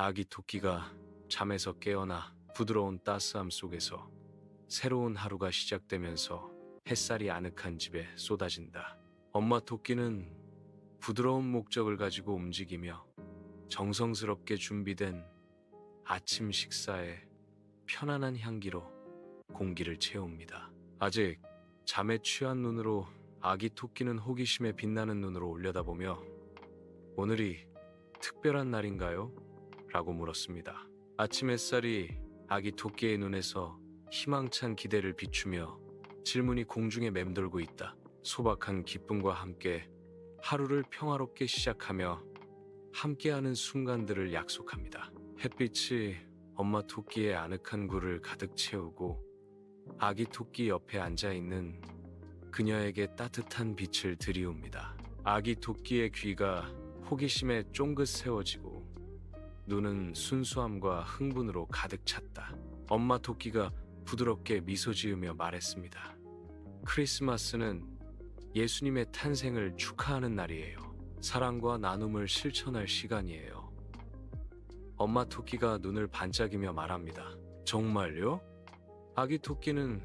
아기 토끼가 잠에서 깨어나 부드러운 따스함 속에서 새로운 하루가 시작되면서 햇살이 아늑한 집에 쏟아진다. 엄마 토끼는 부드러운 목적을 가지고 움직이며 정성스럽게 준비된 아침 식사에 편안한 향기로 공기를 채웁니다. 아직 잠에 취한 눈으로 아기 토끼는 호기심에 빛나는 눈으로 올려다보며 오늘이 특별한 날인가요? 라고 물었습니다. 아침 햇살이 아기 토끼의 눈에서 희망찬 기대를 비추며 질문이 공중에 맴돌고 있다. 소박한 기쁨과 함께 하루를 평화롭게 시작하며 함께하는 순간들을 약속합니다. 햇빛이 엄마 토끼의 아늑한 굴을 가득 채우고 아기 토끼 옆에 앉아있는 그녀에게 따뜻한 빛을 들이웁니다. 아기 토끼의 귀가 호기심에 쫑긋 세워지고 눈은 순수함과 흥분으로 가득 찼다. 엄마 토끼가 부드럽게 미소 지으며 말했습니다. 크리스마스는 예수님의 탄생을 축하하는 날이에요. 사랑과 나눔을 실천할 시간이에요. 엄마 토끼가 눈을 반짝이며 말합니다. 정말요? 아기 토끼는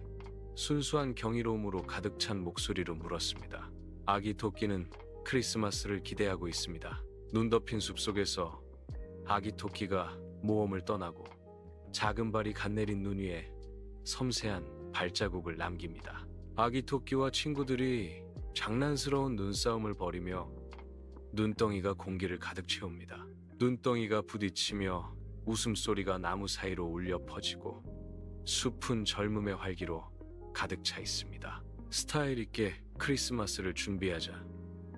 순수한 경이로움으로 가득 찬 목소리로 물었습니다. 아기 토끼는 크리스마스를 기대하고 있습니다. 눈 덮인 숲속에서 아기 토끼가 모험을 떠나고 작은 발이 갓내린 눈 위에 섬세한 발자국을 남깁니다. 아기 토끼와 친구들이 장난스러운 눈싸움을 벌이며 눈덩이가 공기를 가득 채웁니다. 눈덩이가 부딪히며 웃음소리가 나무 사이로 울려 퍼지고 숲은 젊음의 활기로 가득 차 있습니다. 스타일 있게 크리스마스를 준비하자.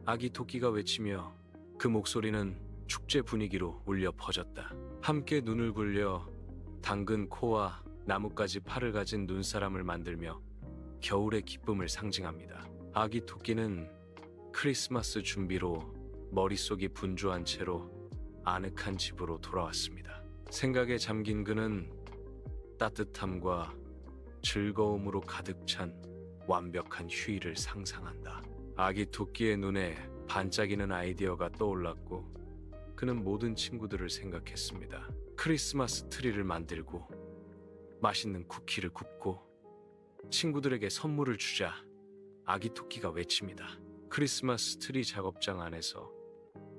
아기 토끼가 외치며 그 목소리는 축제 분위기로 울려 퍼졌다. 함께 눈을 굴려 당근 코와 나뭇가지 팔을 가진 눈사람을 만들며 겨울의 기쁨을 상징합니다. 아기 토끼는 크리스마스 준비로 머릿속이 분주한 채로 아늑한 집으로 돌아왔습니다. 생각에 잠긴 그는 따뜻함과 즐거움으로 가득 찬 완벽한 휴일을 상상한다. 아기 토끼의 눈에 반짝이는 아이디어가 떠올랐고 그는 모든 친구들을 생각했습니다. 크리스마스 트리를 만들고 맛있는 쿠키를 굽고 친구들에게 선물을 주자. 아기 토끼가 외칩니다. 크리스마스 트리 작업장 안에서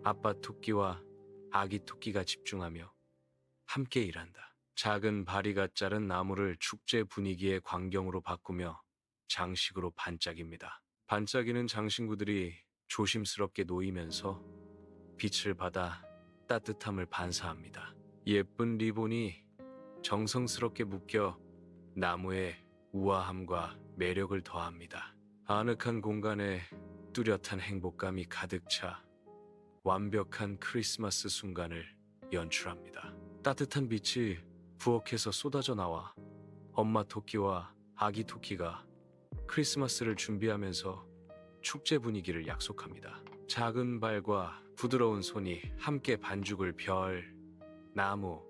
아빠 토끼와 아기 토끼가 집중하며 함께 일한다. 작은 바리가 자른 나무를 축제 분위기의 광경으로 바꾸며 장식으로 반짝입니다. 반짝이는 장신구들이 조심스럽게 놓이면서 빛을 받아 따뜻함을 반사합니다. 예쁜 리본이 정성스럽게 묶여 나무의 우아함과 매력을 더합니다. 아늑한 공간에 뚜렷한 행복감이 가득 차 완벽한 크리스마스 순간을 연출합니다. 따뜻한 빛이 부엌에서 쏟아져 나와 엄마 토끼와 아기 토끼가 크리스마스를 준비하면서 축제 분위기를 약속합니다. 작은 발과 부드러운 손이 함께 반죽을 별, 나무,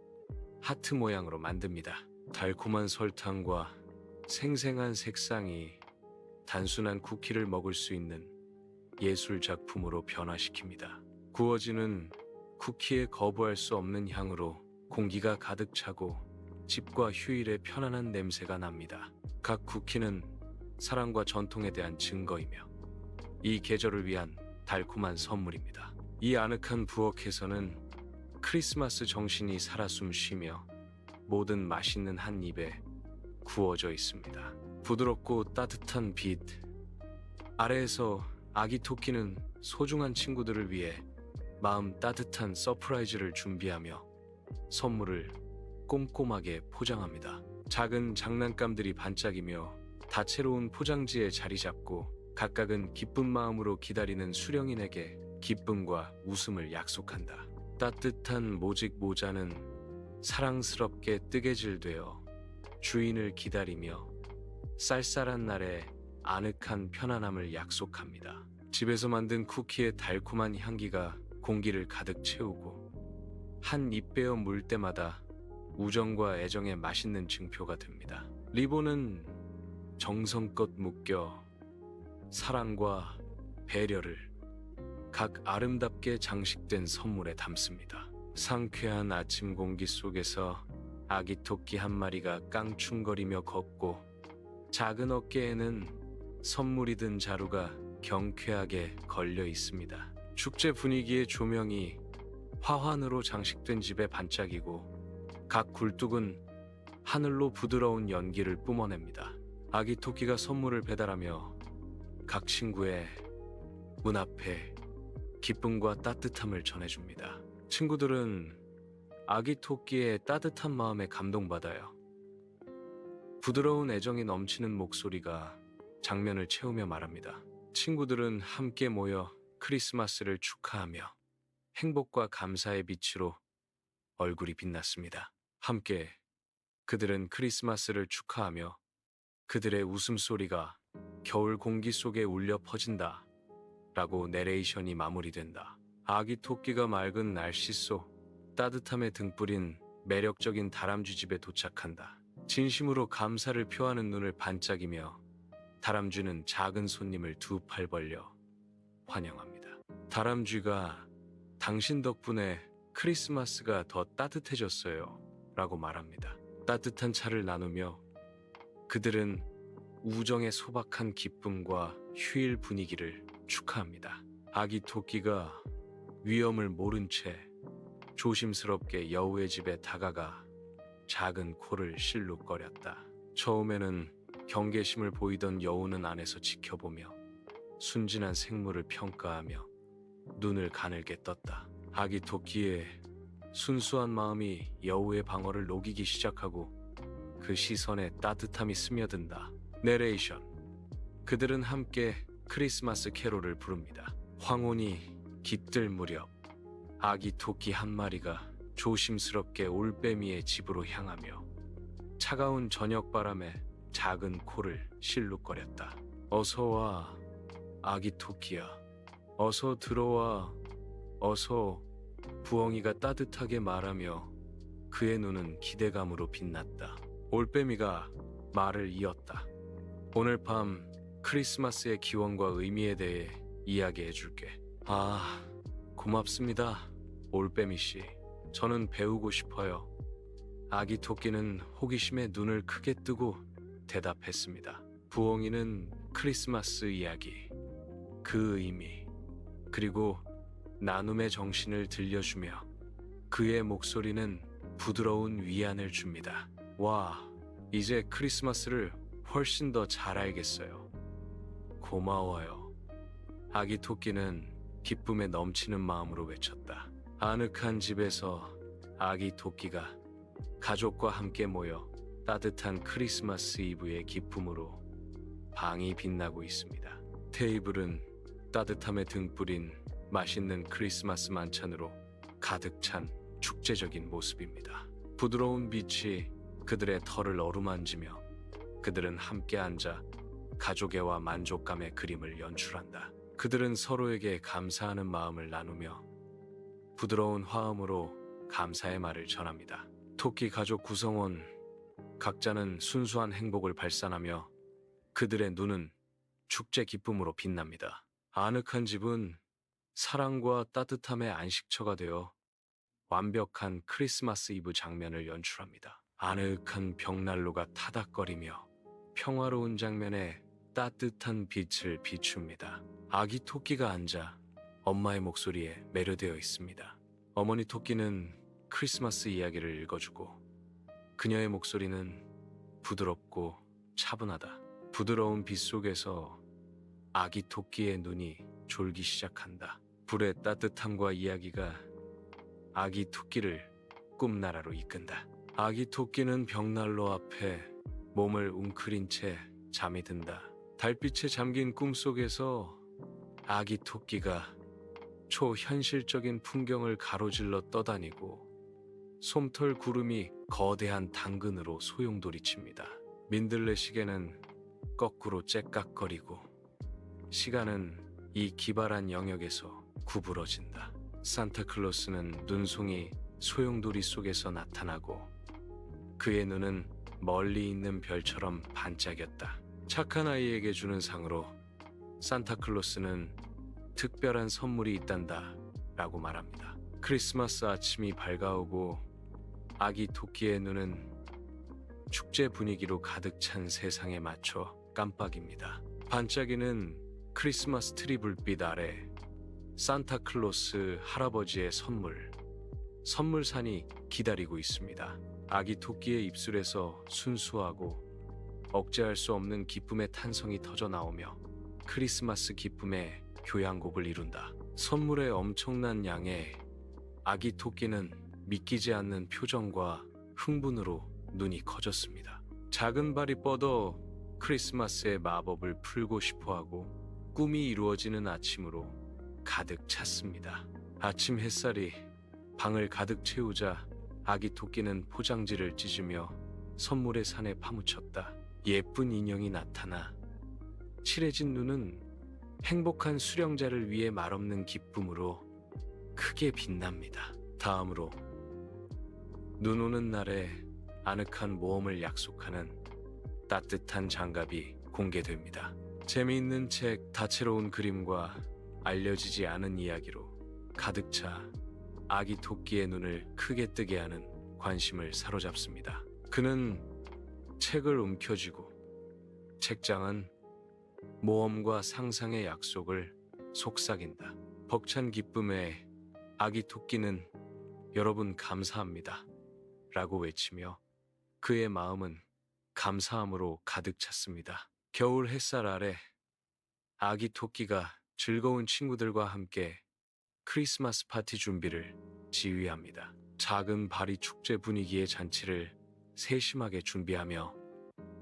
하트 모양으로 만듭니다. 달콤한 설탕과 생생한 색상이 단순한 쿠키를 먹을 수 있는 예술 작품으로 변화시킵니다. 구워지는 쿠키에 거부할 수 없는 향으로 공기가 가득 차고 집과 휴일의 편안한 냄새가 납니다. 각 쿠키는 사랑과 전통에 대한 증거이며 이 계절을 위한 달콤한 선물입니다. 이 아늑한 부엌에서는 크리스마스 정신이 살아 숨쉬며 모든 맛있는 한 입에 구워져 있습니다. 부드럽고 따뜻한 빛 아래에서 아기 토끼는 소중한 친구들을 위해 마음 따뜻한 서프라이즈를 준비하며 선물을 꼼꼼하게 포장합니다. 작은 장난감들이 반짝이며 다채로운 포장지에 자리 잡고 각각은 기쁜 마음으로 기다리는 수령인에게 기쁨과 웃음을 약속한다. 따뜻한 모직 모자는 사랑스럽게 뜨개질되어 주인을 기다리며 쌀쌀한 날에 아늑한 편안함을 약속합니다. 집에서 만든 쿠키의 달콤한 향기가 공기를 가득 채우고 한 입 베어 물 때마다 우정과 애정의 맛있는 증표가 됩니다. 리본은 정성껏 묶여 사랑과 배려를 각 아름답게 장식된 선물에 담습니다. 상쾌한 아침 공기 속에서 아기 토끼 한 마리가 깡충거리며 걷고, 작은 어깨에는 선물이 든 자루가 경쾌하게 걸려 있습니다. 축제 분위기의 조명이 화환으로 장식된 집에 반짝이고, 각 굴뚝은 하늘로 부드러운 연기를 뿜어냅니다. 아기 토끼가 선물을 배달하며 각 친구의 문 앞에 기쁨과 따뜻함을 전해줍니다. 친구들은 아기 토끼의 따뜻한 마음에 감동받아요. 부드러운 애정이 넘치는 목소리가 장면을 채우며 말합니다. 친구들은 함께 모여 크리스마스를 축하하며 행복과 감사의 빛으로 얼굴이 빛났습니다. 함께 그들은 크리스마스를 축하하며 그들의 웃음소리가 겨울 공기 속에 울려 퍼진다 라고 내레이션이 마무리된다. 아기 토끼가 맑은 날씨 속 따뜻함에 등불인 매력적인 다람쥐 집에 도착한다. 진심으로 감사를 표하는 눈을 반짝이며 다람쥐는 작은 손님을 두 팔 벌려 환영합니다. 다람쥐가 당신 덕분에 크리스마스가 더 따뜻해졌어요 라고 말합니다. 따뜻한 차를 나누며 그들은 우정의 소박한 기쁨과 휴일 분위기를 축하합니다. 아기 토끼가 위험을 모른 채 조심스럽게 여우의 집에 다가가 작은 코를 실룩거렸다. 처음에는 경계심을 보이던 여우는 안에서 지켜보며 순진한 생물을 평가하며 눈을 가늘게 떴다. 아기 토끼의 순수한 마음이 여우의 방어를 녹이기 시작하고 그 시선에 따뜻함이 스며든다. 내레이션. 그들은 함께 크리스마스 캐롤을 부릅니다. 황혼이 깃들 무렵 아기 토끼 한 마리가 조심스럽게 올빼미의 집으로 향하며 차가운 저녁 바람에 작은 코를 실룩거렸다. 어서 와, 아기 토끼야. 어서 들어와. 어서. 부엉이가 따뜻하게 말하며 그의 눈은 기대감으로 빛났다. 올빼미가 말을 이었다. 오늘 밤 크리스마스의 기원과 의미에 대해 이야기해 줄게. 아, 고맙습니다, 올빼미 씨. 저는 배우고 싶어요. 아기 토끼는 호기심에 눈을 크게 뜨고 대답했습니다. 부엉이는 크리스마스 이야기, 그 의미, 그리고 나눔의 정신을 들려주며 그의 목소리는 부드러운 위안을 줍니다. 와, 이제 크리스마스를 훨씬 더 잘 알겠어요. 고마워요. 아기 토끼는 기쁨에 넘치는 마음으로 외쳤다. 아늑한 집에서 아기 토끼가 가족과 함께 모여 따뜻한 크리스마스 이브의 기쁨으로 방이 빛나고 있습니다. 테이블은 따뜻함에 등불인 맛있는 크리스마스 만찬으로 가득 찬 축제적인 모습입니다. 부드러운 빛이 그들의 털을 어루만지며 그들은 함께 앉아 가족애와 만족감의 그림을 연출한다. 그들은 서로에게 감사하는 마음을 나누며 부드러운 화음으로 감사의 말을 전합니다. 토끼 가족 구성원 각자는 순수한 행복을 발산하며 그들의 눈은 축제 기쁨으로 빛납니다. 아늑한 집은 사랑과 따뜻함의 안식처가 되어 완벽한 크리스마스 이브 장면을 연출합니다. 아늑한 벽난로가 타닥거리며 평화로운 장면에 따뜻한 빛을 비춥니다. 아기 토끼가 앉아 엄마의 목소리에 매료되어 있습니다. 어머니 토끼는 크리스마스 이야기를 읽어주고 그녀의 목소리는 부드럽고 차분하다. 부드러운 빛 속에서 아기 토끼의 눈이 졸기 시작한다. 불의 따뜻함과 이야기가 아기 토끼를 꿈나라로 이끈다. 아기 토끼는 벽난로 앞에 몸을 웅크린 채 잠이 든다. 달빛에 잠긴 꿈속에서 아기 토끼가 초현실적인 풍경을 가로질러 떠다니고 솜털 구름이 거대한 당근으로 소용돌이칩니다. 민들레 시계는 거꾸로 째깍거리고 시간은 이 기발한 영역에서 구부러진다. 산타클로스는 눈송이 소용돌이 속에서 나타나고 그의 눈은 멀리 있는 별처럼 반짝였다. 착한 아이에게 주는 상으로 산타클로스는 특별한 선물이 있단다 라고 말합니다. 크리스마스 아침이 밝아오고 아기 토끼의 눈은 축제 분위기로 가득 찬 세상에 맞춰 깜빡입니다. 반짝이는 크리스마스 트리 불빛 아래 산타클로스 할아버지의 선물산이 기다리고 있습니다. 아기 토끼의 입술에서 순수하고 억제할 수 없는 기쁨의 탄성이 터져 나오며 크리스마스 기쁨의 교향곡을 이룬다. 선물의 엄청난 양에 아기 토끼는 믿기지 않는 표정과 흥분으로 눈이 커졌습니다. 작은 발이 뻗어 크리스마스의 마법을 풀고 싶어하고 꿈이 이루어지는 아침으로 가득 찼습니다. 아침 햇살이 방을 가득 채우자 아기 토끼는 포장지를 찢으며 선물의 산에 파묻혔다. 예쁜 인형이 나타나 칠해진 눈은 행복한 수령자를 위해 말없는 기쁨으로 크게 빛납니다. 다음으로 눈 오는 날에 아늑한 모험을 약속하는 따뜻한 장갑이 공개됩니다. 재미있는 책, 다채로운 그림과 알려지지 않은 이야기로 가득 차 아기 토끼의 눈을 크게 뜨게 하는 관심을 사로잡습니다. 그는 책을 움켜쥐고 책장은 모험과 상상의 약속을 속삭인다. 벅찬 기쁨에 아기 토끼는 여러분 감사합니다 라고 외치며 그의 마음은 감사함으로 가득 찼습니다. 겨울 햇살 아래 아기 토끼가 즐거운 친구들과 함께 크리스마스 파티 준비를 지휘합니다. 작은 발이 축제 분위기의 잔치를 세심하게 준비하며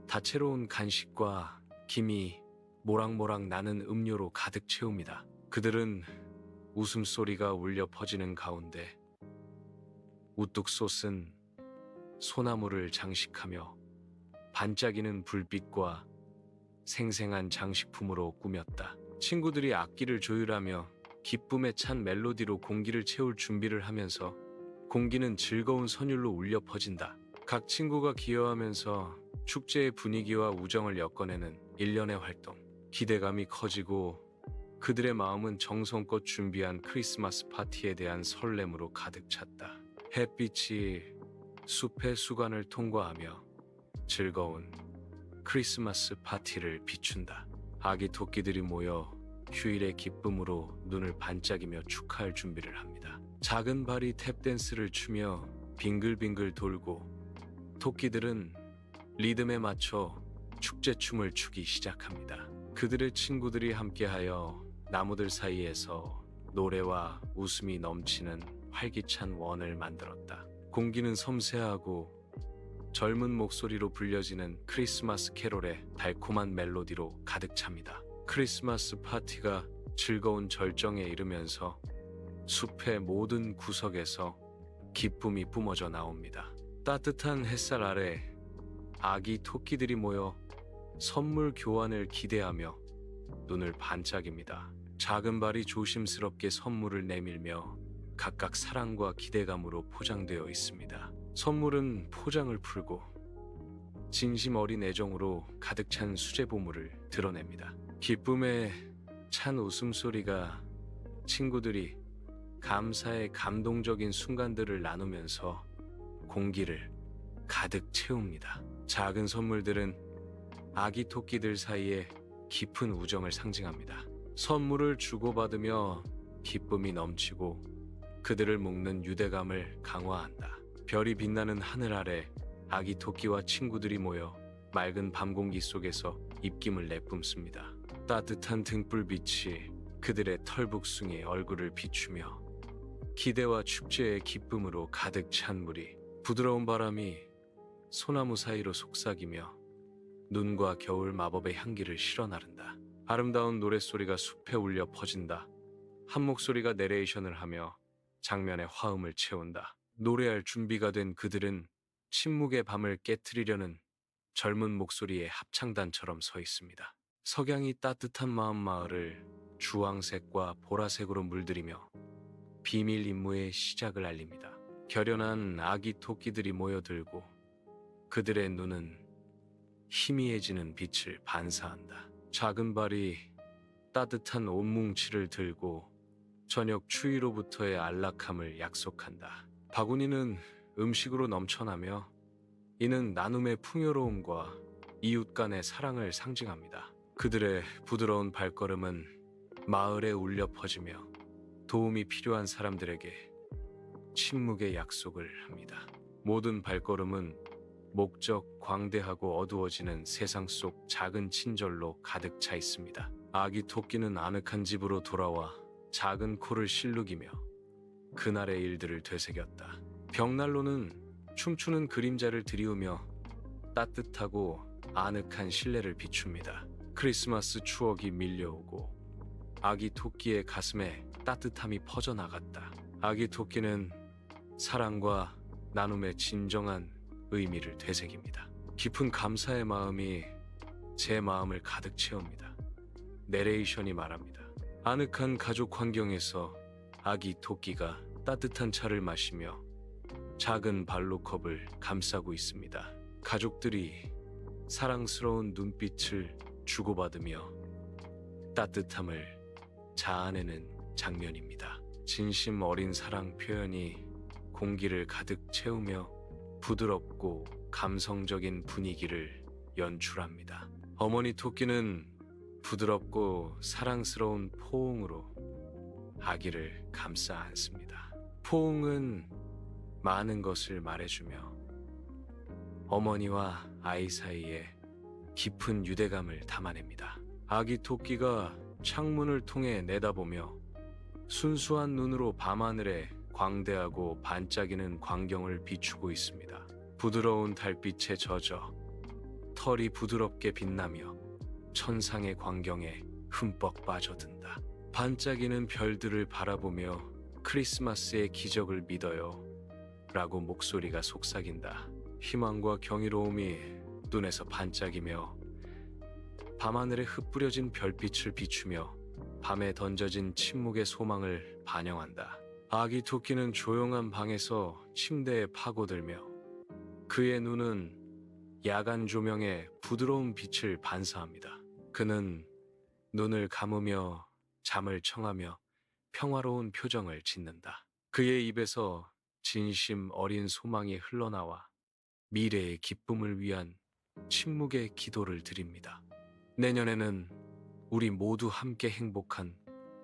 다채로운 간식과 김이 모락모락 나는 음료로 가득 채웁니다. 그들은 웃음소리가 울려 퍼지는 가운데 우뚝 솟은 소나무를 장식하며 반짝이는 불빛과 생생한 장식품으로 꾸몄다. 친구들이 악기를 조율하며 기쁨에 찬 멜로디로 공기를 채울 준비를 하면서 공기는 즐거운 선율로 울려 퍼진다. 각 친구가 기여하면서 축제의 분위기와 우정을 엮어내는 일련의 활동. 기대감이 커지고 그들의 마음은 정성껏 준비한 크리스마스 파티에 대한 설렘으로 가득 찼다. 햇빛이 숲의 수관을 통과하며 즐거운 크리스마스 파티를 비춘다. 아기 토끼들이 모여 휴일의 기쁨으로 눈을 반짝이며 축하할 준비를 합니다. 작은 발이 탭댄스를 추며 빙글빙글 돌고 토끼들은 리듬에 맞춰 축제춤을 추기 시작합니다. 그들의 친구들이 함께하여 나무들 사이에서 노래와 웃음이 넘치는 활기찬 원을 만들었다. 공기는 섬세하고 젊은 목소리로 불려지는 크리스마스 캐롤의 달콤한 멜로디로 가득 찹니다. 크리스마스 파티가 즐거운 절정에 이르면서 숲의 모든 구석에서 기쁨이 뿜어져 나옵니다. 따뜻한 햇살 아래 아기 토끼들이 모여 선물 교환을 기대하며 눈을 반짝입니다. 작은 발이 조심스럽게 선물을 내밀며 각각 사랑과 기대감으로 포장되어 있습니다. 선물은 포장을 풀고 진심 어린 애정으로 가득 찬 수제 보물을 드러냅니다. 기쁨에 찬 웃음소리가 친구들이 감사의 감동적인 순간들을 나누면서 공기를 가득 채웁니다. 작은 선물들은 아기 토끼들 사이에 깊은 우정을 상징합니다. 선물을 주고받으며 기쁨이 넘치고 그들을 묶는 유대감을 강화한다. 별이 빛나는 하늘 아래 아기 토끼와 친구들이 모여 맑은 밤 공기 속에서 입김을 내뿜습니다. 따뜻한 등불빛이 그들의 털북숭이 얼굴을 비추며 기대와 축제의 기쁨으로 가득 찬 물이 부드러운 바람이 소나무 사이로 속삭이며 눈과 겨울 마법의 향기를 실어 나른다. 아름다운 노랫소리가 숲에 울려 퍼진다. 한 목소리가 내레이션을 하며 장면의 화음을 채운다. 노래할 준비가 된 그들은 침묵의 밤을 깨트리려는 젊은 목소리의 합창단처럼 서 있습니다. 석양이 따뜻한 마을을 주황색과 보라색으로 물들이며 비밀 임무의 시작을 알립니다. 결연한 아기 토끼들이 모여들고 그들의 눈은 희미해지는 빛을 반사한다. 작은 발이 따뜻한 옷뭉치를 들고 저녁 추위로부터의 안락함을 약속한다. 바구니는 음식으로 넘쳐나며 이는 나눔의 풍요로움과 이웃 간의 사랑을 상징합니다. 그들의 부드러운 발걸음은 마을에 울려 퍼지며 도움이 필요한 사람들에게 침묵의 약속을 합니다. 모든 발걸음은 목적, 광대하고 어두워지는 세상 속 작은 친절로 가득 차 있습니다. 아기 토끼는 아늑한 집으로 돌아와 작은 코를 실룩이며 그날의 일들을 되새겼다. 벽난로는 춤추는 그림자를 드리우며 따뜻하고 아늑한 실내를 비춥니다. 크리스마스 추억이 밀려오고 아기 토끼의 가슴에 따뜻함이 퍼져나갔다. 아기 토끼는 사랑과 나눔의 진정한 의미를 되새깁니다. 깊은 감사의 마음이 제 마음을 가득 채웁니다. 내레이션이 말합니다. 아늑한 가족 환경에서 아기 토끼가 따뜻한 차를 마시며 작은 발로컵을 감싸고 있습니다. 가족들이 사랑스러운 눈빛을 주고받으며 따뜻함을 자아내는 장면입니다. 진심 어린 사랑 표현이 공기를 가득 채우며 부드럽고 감성적인 분위기를 연출합니다. 어머니 토끼는 부드럽고 사랑스러운 포옹으로 아기를 감싸 안습니다. 포옹은 많은 것을 말해주며 어머니와 아이 사이에 깊은 유대감을 담아냅니다. 아기 토끼가 창문을 통해 내다보며 순수한 눈으로 밤하늘에 광대하고 반짝이는 광경을 비추고 있습니다. 부드러운 달빛에 젖어 털이 부드럽게 빛나며 천상의 광경에 흠뻑 빠져든다. 반짝이는 별들을 바라보며 크리스마스의 기적을 믿어요 라고 목소리가 속삭인다. 희망과 경이로움이 눈에서 반짝이며 밤하늘에 흩뿌려진 별빛을 비추며 밤에 던져진 침묵의 소망을 반영한다. 아기 토끼는 조용한 방에서 침대에 파고들며 그의 눈은 야간 조명의 부드러운 빛을 반사합니다. 그는 눈을 감으며 잠을 청하며 평화로운 표정을 짓는다. 그의 입에서 진심 어린 소망이 흘러나와 미래의 기쁨을 위한 침묵의 기도를 드립니다. 내년에는 우리 모두 함께 행복한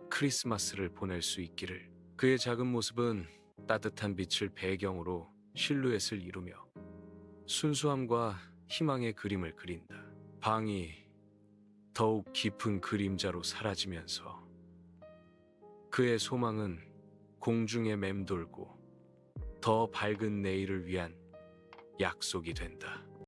크리스마스를 보낼 수 있기를. 그의 작은 모습은 따뜻한 빛을 배경으로 실루엣을 이루며 순수함과 희망의 그림을 그린다. 방이 더욱 깊은 그림자로 사라지면서 그의 소망은 공중에 맴돌고 더 밝은 내일을 위한 약속이 된다.